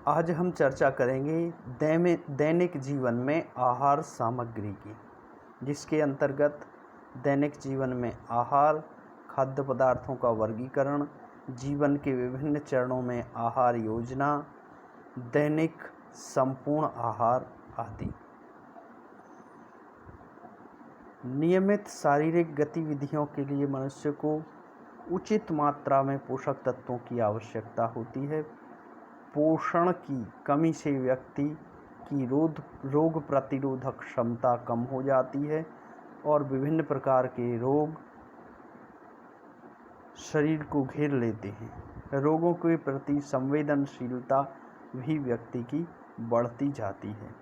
आज हम चर्चा करेंगे दैनिक जीवन में आहार सामग्री की, जिसके अंतर्गत दैनिक जीवन में आहार, खाद्य पदार्थों का वर्गीकरण, जीवन के विभिन्न चरणों में आहार योजना, दैनिक संपूर्ण आहार आदि। नियमित शारीरिक गतिविधियों के लिए मनुष्य को उचित मात्रा में पोषक तत्वों की आवश्यकता होती है। पोषण की कमी से व्यक्ति की रोग प्रतिरोधक क्षमता कम हो जाती है और विभिन्न प्रकार के रोग शरीर को घेर लेते हैं। रोगों के प्रति संवेदनशीलता भी व्यक्ति की बढ़ती जाती है।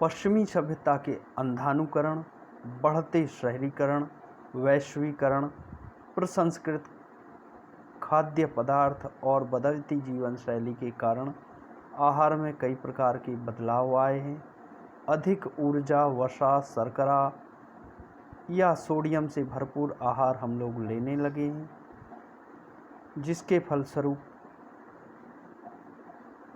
पश्चिमी सभ्यता के अंधानुकरण, बढ़ते शहरीकरण, वैश्वीकरण, प्रसंस्कृत खाद्य पदार्थ और बदलती जीवन शैली के कारण आहार में कई प्रकार के बदलाव आए हैं। अधिक ऊर्जा, वसा, शर्करा या सोडियम से भरपूर आहार हम लोग लेने लगे हैं, जिसके फलस्वरूप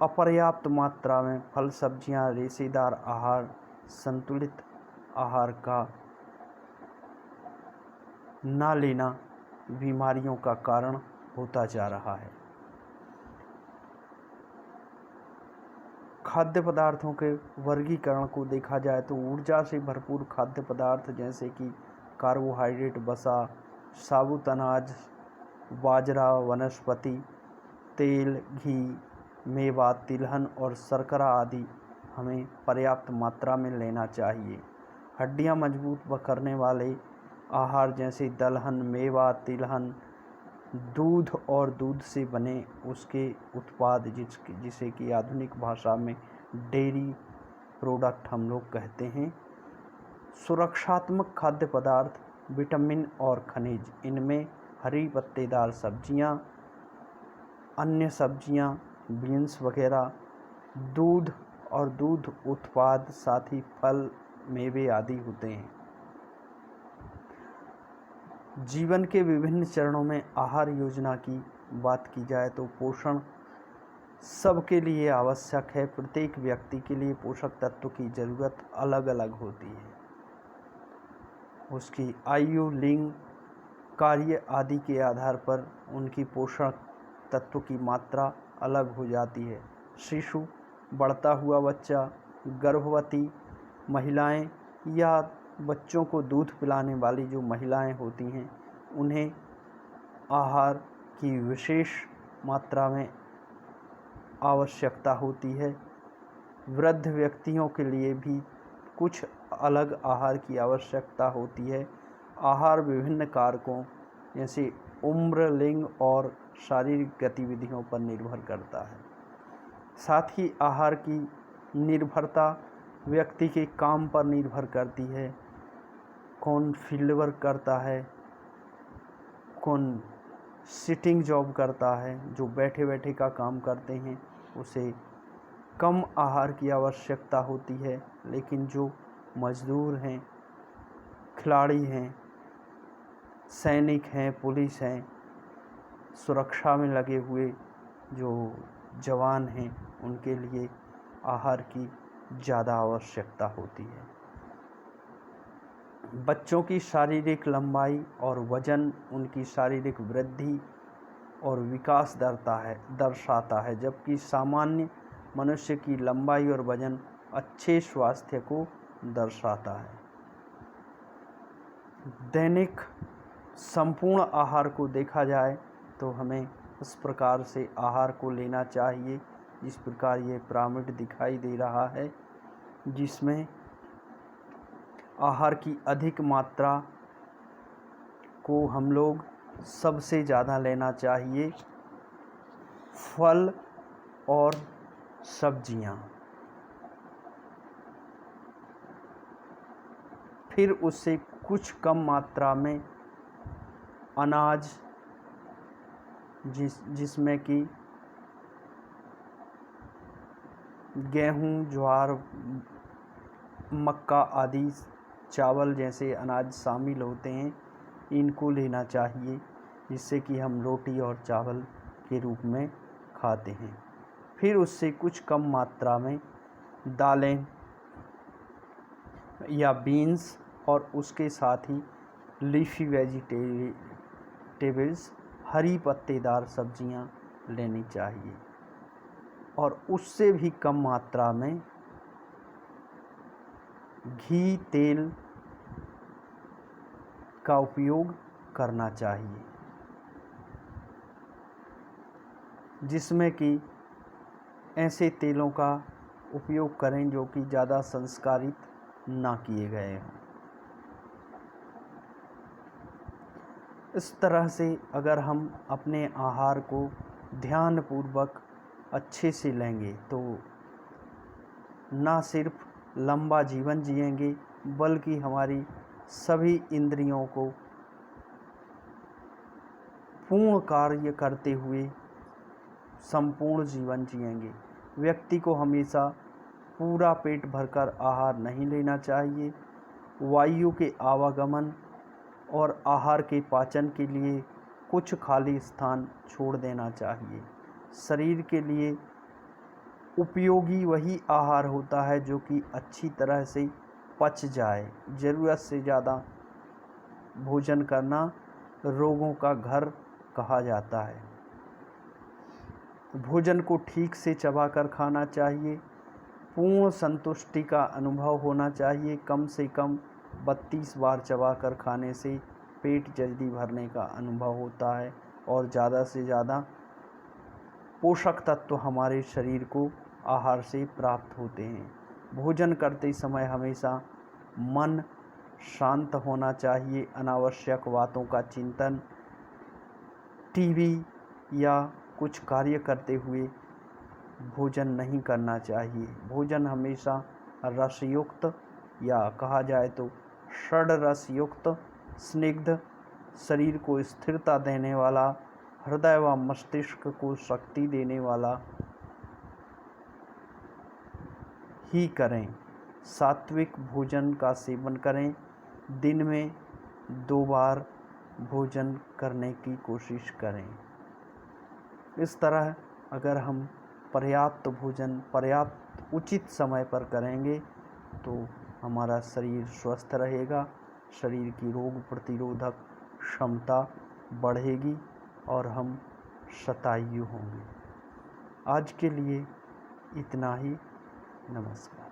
अपर्याप्त मात्रा में फल, सब्जियां, रेशेदार आहार, संतुलित आहार का ना लेना बीमारियों का कारण होता जा रहा है। खाद्य पदार्थों के वर्गीकरण को देखा जाए तो ऊर्जा से भरपूर खाद्य पदार्थ जैसे कि कार्बोहाइड्रेट, वसा, साबुत अनाज, बाजरा, वनस्पति तेल, घी, मेवा, तिलहन और शर्करा आदि हमें पर्याप्त मात्रा में लेना चाहिए। हड्डियां मजबूत करने वाले आहार जैसे दलहन, मेवा, तिलहन, दूध और दूध से बने उसके उत्पाद जिसे कि आधुनिक भाषा में डेयरी प्रोडक्ट हम लोग कहते हैं। सुरक्षात्मक खाद्य पदार्थ, विटामिन और खनिज, इनमें हरी पत्तेदार सब्जियां, अन्य सब्जियां, बीन्स वगैरह, दूध और दूध उत्पाद, साथ ही फल, मेवे आदि होते हैं। जीवन के विभिन्न चरणों में आहार योजना की बात की जाए तो पोषण सबके लिए आवश्यक है। प्रत्येक व्यक्ति के लिए पोषक तत्व की ज़रूरत अलग अलग होती है। उसकी आयु, लिंग, कार्य आदि के आधार पर उनकी पोषक तत्व की मात्रा अलग हो जाती है। शिशु, बढ़ता हुआ बच्चा, गर्भवती महिलाएं या बच्चों को दूध पिलाने वाली जो महिलाएं होती हैं, उन्हें आहार की विशेष मात्रा में आवश्यकता होती है। वृद्ध व्यक्तियों के लिए भी कुछ अलग आहार की आवश्यकता होती है। आहार विभिन्न कारकों जैसे उम्र, लिंग और शारीरिक गतिविधियों पर निर्भर करता है। साथ ही आहार की निर्भरता व्यक्ति के काम पर निर्भर करती है। कौन फील्ड वर्क करता है, कौन सिटिंग जॉब करता है, जो बैठे बैठे का काम करते हैं उसे कम आहार की आवश्यकता होती है। लेकिन जो मजदूर हैं, खिलाड़ी हैं, सैनिक हैं, पुलिस हैं, सुरक्षा में लगे हुए जो जवान हैं, उनके लिए आहार की ज़्यादा आवश्यकता होती है। बच्चों की शारीरिक लंबाई और वजन उनकी शारीरिक वृद्धि और विकास दर्शाता है, जबकि सामान्य मनुष्य की लंबाई और वजन अच्छे स्वास्थ्य को दर्शाता है। दैनिक संपूर्ण आहार को देखा जाए तो हमें इस प्रकार से आहार को लेना चाहिए जिस प्रकार ये पिरामिड दिखाई दे रहा है, जिसमें आहार की अधिक मात्रा को हम लोग सबसे ज़्यादा लेना चाहिए। फल और सब्जियां, फिर उससे कुछ कम मात्रा में अनाज जिसमें कि गेहूं, ज्वार, मक्का आदि चावल जैसे अनाज शामिल होते हैं, इनको लेना चाहिए, जिससे कि हम रोटी और चावल के रूप में खाते हैं। फिर उससे कुछ कम मात्रा में दालें या बीन्स और उसके साथ ही लीफी वेजिटेबल्स, हरी पत्तेदार सब्जियां लेनी चाहिए और उससे भी कम मात्रा में घी तेल का उपयोग करना चाहिए, जिसमें कि ऐसे तेलों का उपयोग करें जो कि ज़्यादा संस्कारित ना किए गए हों। इस तरह से अगर हम अपने आहार को ध्यानपूर्वक अच्छे से लेंगे तो ना सिर्फ लंबा जीवन जिएंगे बल्कि हमारी सभी इंद्रियों को पूर्ण कार्य करते हुए संपूर्ण जीवन जिएंगे। व्यक्ति को हमेशा पूरा पेट भरकर आहार नहीं लेना चाहिए। वायु के आवागमन और आहार के पाचन के लिए कुछ खाली स्थान छोड़ देना चाहिए। शरीर के लिए उपयोगी वही आहार होता है जो कि अच्छी तरह से पच जाए। ज़रूरत से ज़्यादा भोजन करना रोगों का घर कहा जाता है। भोजन को ठीक से चबाकर खाना चाहिए। पूर्ण संतुष्टि का अनुभव होना चाहिए। कम से कम 32 बार चबाकर खाने से पेट जल्दी भरने का अनुभव होता है और ज़्यादा से ज़्यादा पोषक तत्व हमारे शरीर को आहार से प्राप्त होते हैं। भोजन करते समय हमेशा मन शांत होना चाहिए। अनावश्यक बातों का चिंतन, टीवी या कुछ कार्य करते हुए भोजन नहीं करना चाहिए। भोजन हमेशा रसयुक्त या कहा जाए तो षड्रसयुक्त, स्निग्ध, शरीर को स्थिरता देने वाला, हृदय व मस्तिष्क को शक्ति देने वाला ही करें। सात्विक भोजन का सेवन करें। दिन में 2 बार भोजन करने की कोशिश करें। इस तरह अगर हम पर्याप्त भोजन पर्याप्त उचित समय पर करेंगे तो हमारा शरीर स्वस्थ रहेगा, शरीर की रोग प्रतिरोधक क्षमता बढ़ेगी और हम शतायु होंगे। आज के लिए इतना ही। नमस्कार।